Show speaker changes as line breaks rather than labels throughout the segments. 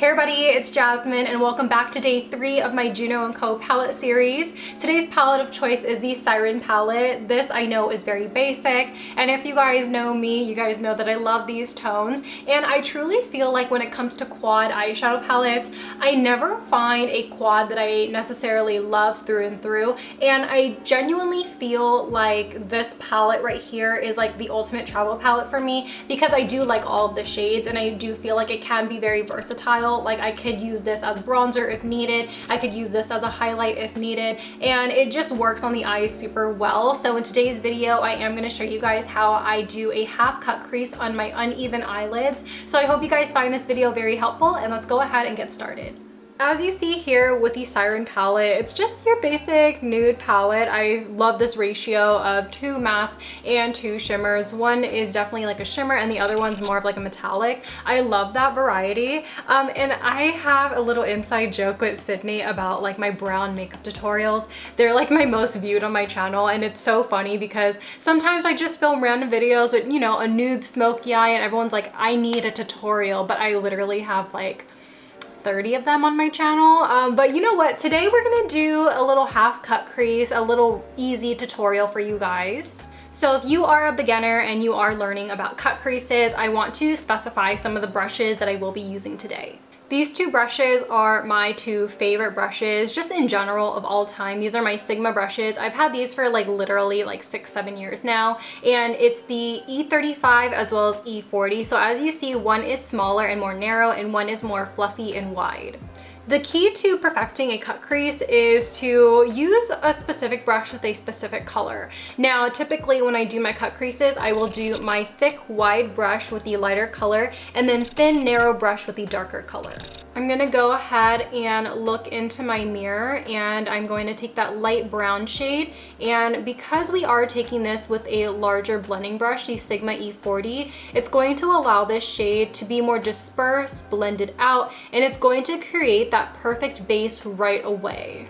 Hey everybody, it's Jasmine and welcome back to day 3 of my Juno & Co palette series. Today's palette of choice is the Siren palette. This I know is very basic, and if you guys know me, you guys know that I love these tones, and I truly feel like when it comes to quad eyeshadow palettes, I never find a quad that I necessarily love through and through, and I genuinely feel like this palette right here is like the ultimate travel palette for me because I do like all of the shades and I do feel like it can be very versatile. Like I could use this as bronzer if needed, I could use this as a highlight if needed, and it just works on the eyes super well. So in today's video I am going to show you guys how I do a half cut crease on my uneven eyelids. So I hope you guys find this video very helpful, and let's go ahead and get started. As you see here with the Siren palette, it's just your basic nude palette. I love this ratio of 2 mattes and 2 shimmers. One is definitely like a shimmer and the other one's more of like a metallic. I love that variety. And I have a little inside joke with Sydney about like my brown makeup tutorials. They're like my most viewed on my channel, and it's so funny because sometimes I just film random videos with, you know, a nude smoky eye and everyone's like, I need a tutorial, but I literally have like 30 of them on my channel. But you know what, today we're gonna do a little half cut crease, a little easy tutorial for you guys. So if you are a beginner and you are learning about cut creases, I want to specify some of the brushes that I will be using today. These 2 brushes are my 2 favorite brushes just in general of all time. These are my Sigma brushes. I've had these for like literally like 6-7 years now, and it's the E35 as well as E40. So as you see, one is smaller and more narrow and one is more fluffy and wide. The key to perfecting a cut crease is to use a specific brush with a specific color. Now, typically when I do my cut creases, I will do my thick, wide brush with the lighter color and then thin, narrow brush with the darker color. I'm gonna go ahead and look into my mirror, and I'm going to take that light brown shade, and because we are taking this with a larger blending brush, the Sigma E40, it's going to allow this shade to be more dispersed, blended out, and it's going to create that perfect base right away.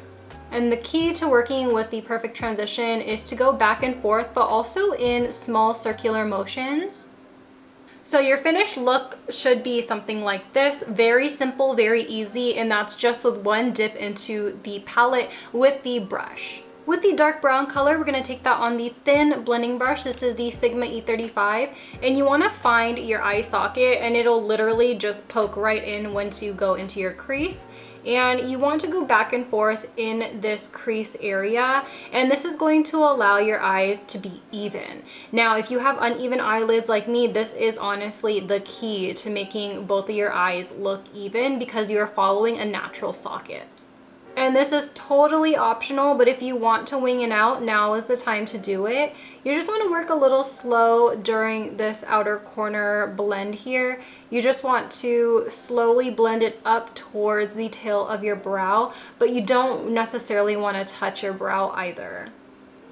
And the key to working with the perfect transition is to go back and forth, but also in small circular motions. So your finished look should be something like this. Very simple, very easy, and that's just with one dip into the palette with the brush. With the dark brown color, we're going to take that on the thin blending brush. This is the Sigma E35, and you want to find your eye socket, and it'll literally just poke right in once you go into your crease. And you want to go back and forth in this crease area, and this is going to allow your eyes to be even. Now, if you have uneven eyelids like me, this is honestly the key to making both of your eyes look even because you're following a natural socket. And this is totally optional, but if you want to wing it out, now is the time to do it. You just want to work a little slow during this outer corner blend here. You just want to slowly blend it up towards the tail of your brow, but you don't necessarily want to touch your brow either.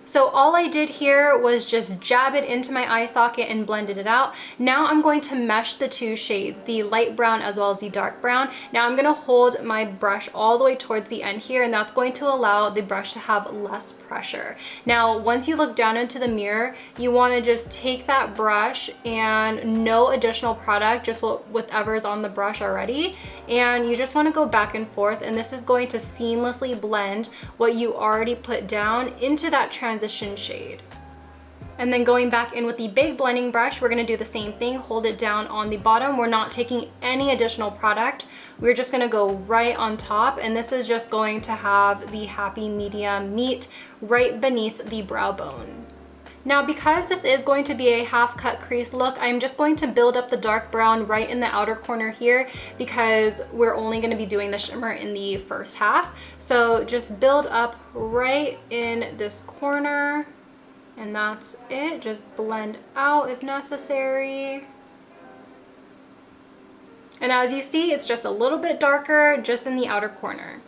So all I did here was just jab it into my eye socket and blended it out. Now I'm going to mesh the 2 shades, the light brown as well as the dark brown. Now I'm going to hold my brush all the way towards the end here, and that's going to allow the brush to have less pressure. Now, once you look down into the mirror, you want to just take that brush and no additional product, just whatever's on the brush already, and you just want to go back and forth, and this is going to seamlessly blend what you already put down into that transition shade. And then going back in with the big blending brush, we're going to do the same thing. Hold it down on the bottom. We're not taking any additional product. We're just going to go right on top, and this is just going to have the happy medium meet right beneath the brow bone. Now, because this is going to be a half cut crease look, I'm just going to build up the dark brown right in the outer corner here because we're only going to be doing the shimmer in the first half. So just build up right in this corner, and that's it. Just blend out if necessary. And as you see, it's just a little bit darker just in the outer corner.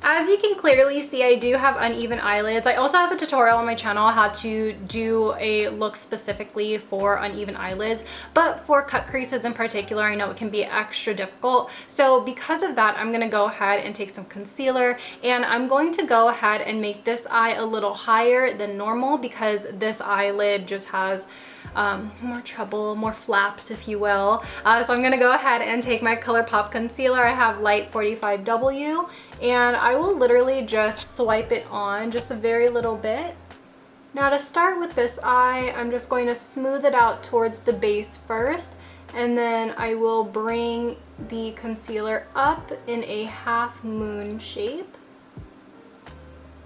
As you can clearly see, I do have uneven eyelids. I also have a tutorial on my channel how to do a look specifically for uneven eyelids, but for cut creases in particular, I know it can be extra difficult. So because of that, I'm gonna go ahead and take some concealer, and I'm going to go ahead and make this eye a little higher than normal because this eyelid just has more trouble, more flaps, if you will. So I'm gonna go ahead and take my Colourpop concealer. I have Light 45W, and I will literally just swipe it on just a very little bit. Now to start with this eye, I'm just going to smooth it out towards the base first, and then I will bring the concealer up in a half moon shape.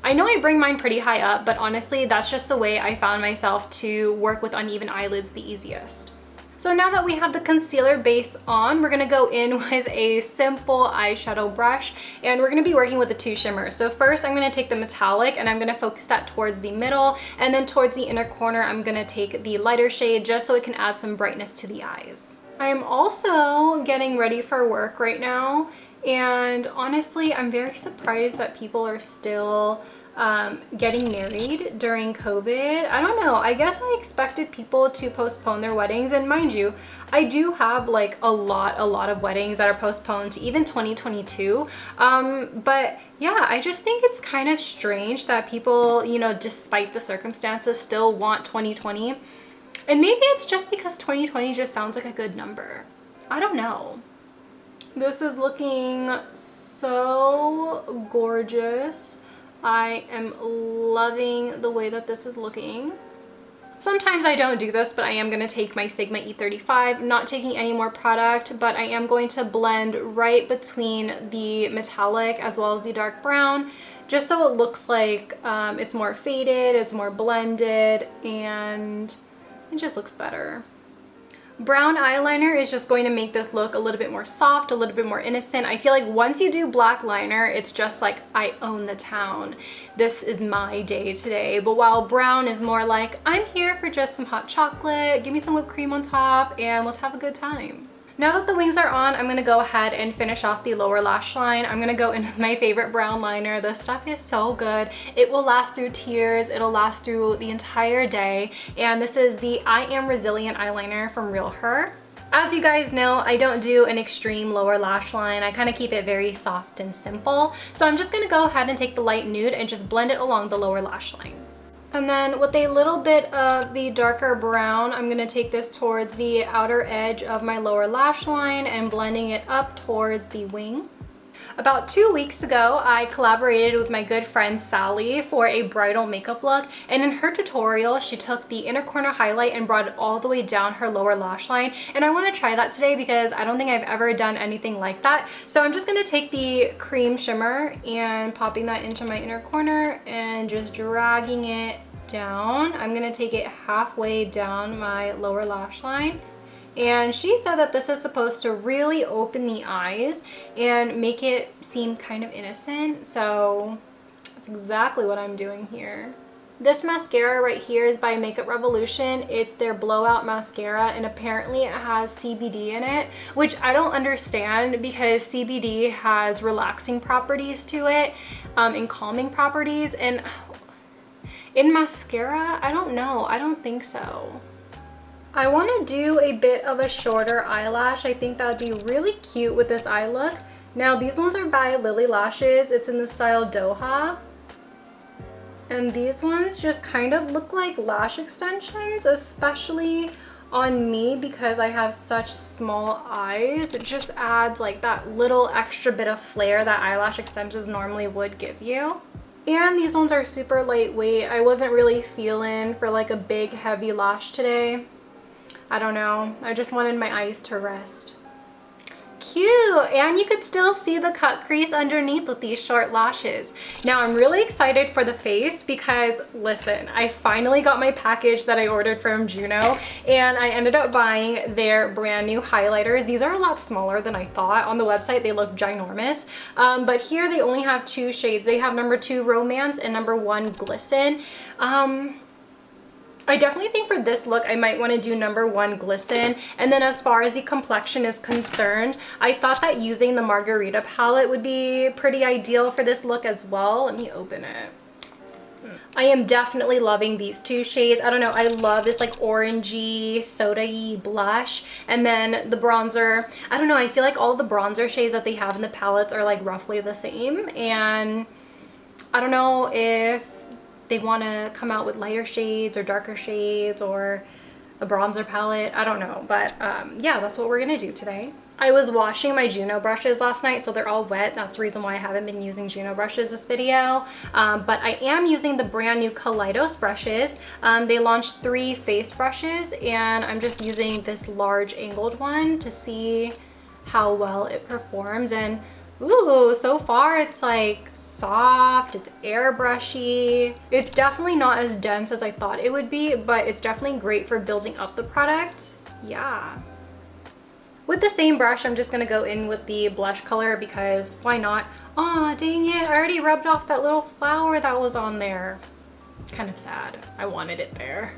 I know I bring mine pretty high up, but honestly, that's just the way I found myself to work with uneven eyelids the easiest. So now that we have the concealer base on, we're gonna go in with a simple eyeshadow brush, and we're gonna be working with the two shimmers. So first I'm gonna take the metallic and I'm gonna focus that towards the middle, and then towards the inner corner I'm gonna take the lighter shade just so it can add some brightness to the eyes. I am also getting ready for work right now, and honestly I'm very surprised that people are still getting married during COVID. I don't know, I guess I expected people to postpone their weddings, and mind you, I do have like a lot of weddings that are postponed to even 2022. But yeah, I just think it's kind of strange that people, you know, despite the circumstances, still want 2020. And maybe it's just because 2020 just sounds like a good number. I don't know. This is looking so gorgeous. I am loving the way that this is looking. Sometimes I don't do this, but I am going to take my Sigma E35, not taking any more product, but I am going to blend right between the metallic as well as the dark brown, just so it looks like it's more faded, it's more blended, and it just looks better. Brown eyeliner is just going to make this look a little bit more soft, a little bit more innocent. I feel like once you do black liner, it's just like, I own the town. This is my day today. But while brown is more like, I'm here for just some hot chocolate, give me some whipped cream on top, and let's have a good time. Now that the wings are on, I'm going to go ahead and finish off the lower lash line. I'm going to go in with my favorite brown liner. This stuff is so good. It will last through tears. It'll last through the entire day. And this is the I Am Resilient eyeliner from Real Her. As you guys know, I don't do an extreme lower lash line. I kind of keep it very soft and simple. So I'm just going to go ahead and take the light nude and just blend it along the lower lash line. And then with a little bit of the darker brown, I'm going to take this towards the outer edge of my lower lash line and blending it up towards the wing. About 2 weeks ago, I collaborated with my good friend Sally for a bridal makeup look, and in her tutorial, she took the inner corner highlight and brought it all the way down her lower lash line, and I want to try that today because I don't think I've ever done anything like that. So I'm just going to take the cream shimmer and popping that into my inner corner and just dragging it down. I'm going to take it halfway down my lower lash line. And she said that this is supposed to really open the eyes and make it seem kind of innocent. So that's exactly what I'm doing here. This mascara right here is by Makeup Revolution. It's their Blowout mascara, and apparently it has CBD in it, which I don't understand because CBD has relaxing properties to it and calming properties. And in mascara, I don't know. I don't think so. I want to do a bit of a shorter eyelash. I think that would be really cute with this eye look. Now these ones are by Lilly Lashes. It's in the style Doha. And these ones just kind of look like lash extensions, especially on me because I have such small eyes. It just adds like that little extra bit of flair that eyelash extensions normally would give you. And these ones are super lightweight. I wasn't really feeling for like a big heavy lash today. I don't know, I just wanted my eyes to rest. Cute! And you could still see the cut crease underneath with these short lashes. Now I'm really excited for the face because, listen, I finally got my package that I ordered from Juno, and I ended up buying their brand new highlighters. These are a lot smaller than I thought. On the website they look ginormous, but here they only have 2 shades. They have number 2 Romance and number 1 Glisten. I definitely think for this look I might want to do number 1 Glisten, and then as far as the complexion is concerned, I thought that using the Margarita palette would be pretty ideal for this look as well. Let me open it. I am definitely loving these 2 shades. I don't know, I love this like orangey, soda-y blush, and then the bronzer. I don't know, I feel like all the bronzer shades that they have in the palettes are like roughly the same, and I don't know if they want to come out with lighter shades or darker shades, or a bronzer palette. I don't know, but yeah, that's what we're gonna do today. I was washing my Juno brushes last night, so they're all wet. That's the reason why I haven't been using Juno brushes this video. But I am using the brand new Kaleidos brushes. They launched 3 face brushes, and I'm just using this large angled one to see how well it performs. And ooh, so far it's like soft, it's airbrushy. It's definitely not as dense as I thought it would be, but it's definitely great for building up the product. Yeah. With the same brush, I'm just gonna go in with the blush color because why not? Aw, dang it, I already rubbed off that little flower that was on there. Kind of sad, I wanted it there.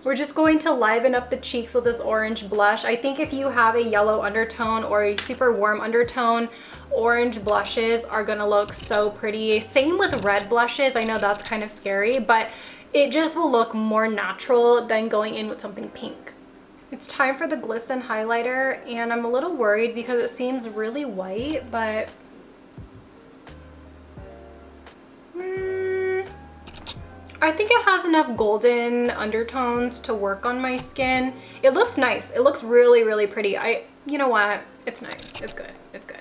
We're just going to liven up the cheeks with this orange blush. I think if you have a yellow undertone or a super warm undertone, orange blushes are gonna look so pretty. Same with red blushes. I know that's kind of scary, but it just will look more natural than going in with something pink. It's time for the Glisten highlighter, and I'm a little worried because it seems really white, but I think it has enough golden undertones to work on my skin. It looks nice. It looks really, really pretty. You know what? It's nice. It's good. It's good.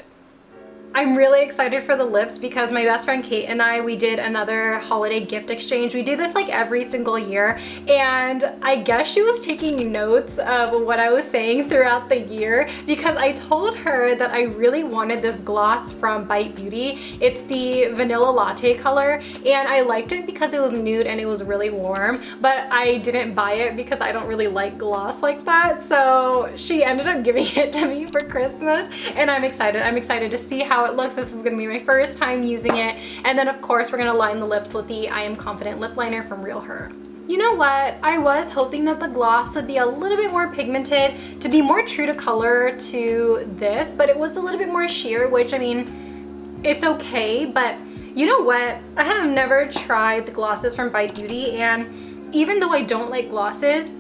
I'm really excited for the lips because my best friend Kate and we did another holiday gift exchange. We do this like every single year, and I guess she was taking notes of what I was saying throughout the year because I told her that I really wanted this gloss from Bite Beauty. It's the vanilla latte color, and I liked it because it was nude and it was really warm, but I didn't buy it because I don't really like gloss like that. So she ended up giving it to me for Christmas, and I'm excited. I'm excited to see how it looks. This is gonna be my first time using it. And then of course we're gonna line the lips with the I Am Confident lip liner from Real Her. You know what? I was hoping that the gloss would be a little bit more pigmented to be more true to color to this, but it was a little bit more sheer, which I mean, it's okay, but you know what? I have never tried the glosses from Bite Beauty, and even though I don't like glosses,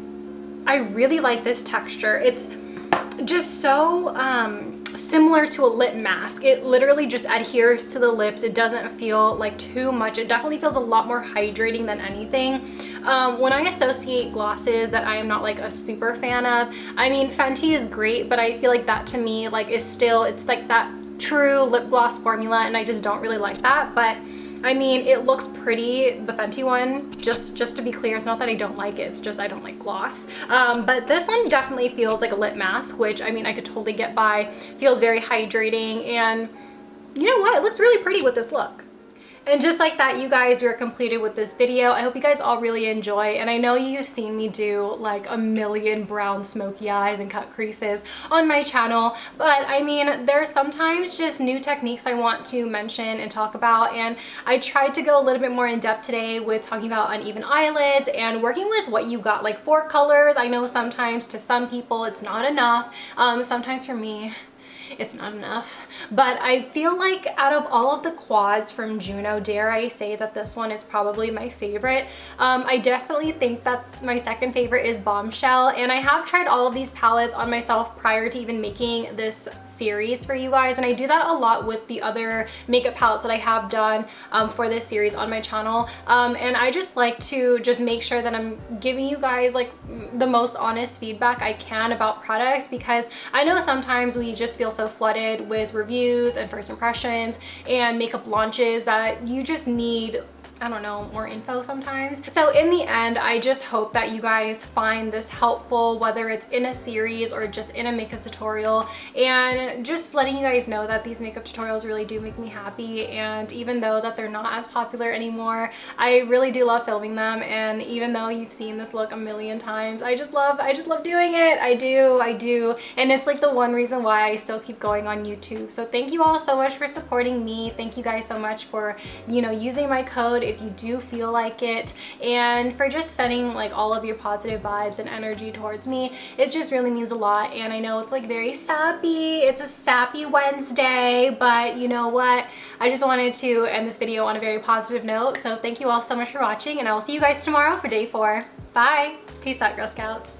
I really like this texture. It's just so similar to a lip mask. It literally just adheres to the lips. It doesn't feel like too much. It definitely feels a lot more hydrating than anything. When I associate glosses that I am not like a super fan of, I mean, Fenty is great, but I feel like that to me like is still, it's like that true lip gloss formula, and I just don't really like that. But I mean, it looks pretty, the Fenty one, just to be clear. It's not that I don't like it, it's just I don't like gloss. But this one definitely feels like a lip mask, which I mean, I could totally get by. Feels very hydrating, and you know what? It looks really pretty with this look. And just like that, you guys, we're completed with this video. I hope you guys all really enjoy, and I know you've seen me do like a million brown smoky eyes and cut creases on my channel, but I mean, there's sometimes just new techniques I want to mention and talk about, and I tried to go a little bit more in depth today with talking about uneven eyelids and working with what you got, like 4 colors. I know sometimes to some people it's not enough. Sometimes for me, it's not enough, but I feel like out of all of the quads from Juno, dare I say that this one is probably my favorite. I definitely think that my second favorite is Bombshell, and I have tried all of these palettes on myself prior to even making this series for you guys, and I do that a lot with the other makeup palettes that I have done for this series on my channel, and I just like to just make sure that I'm giving you guys like the most honest feedback I can about products, because I know sometimes we just feel so flooded with reviews and first impressions and makeup launches that you just need, I don't know, more info sometimes. So in the end, I just hope that you guys find this helpful, whether it's in a series or just in a makeup tutorial, and just letting you guys know that these makeup tutorials really do make me happy. And even though that they're not as popular anymore, I really do love filming them. And even though you've seen this look a million times, I just love doing it. I do. And it's like the one reason why I still keep going on YouTube. So thank you all so much for supporting me. Thank you guys so much for, you know, using my code if you do feel like it, and for just sending like all of your positive vibes and energy towards me. It just really means a lot. And I know it's like very sappy, it's a sappy Wednesday, but you know what, I just wanted to end this video on a very positive note. So thank you all so much for watching, and I will see you guys tomorrow for day 4. Bye. Peace out, Girl Scouts.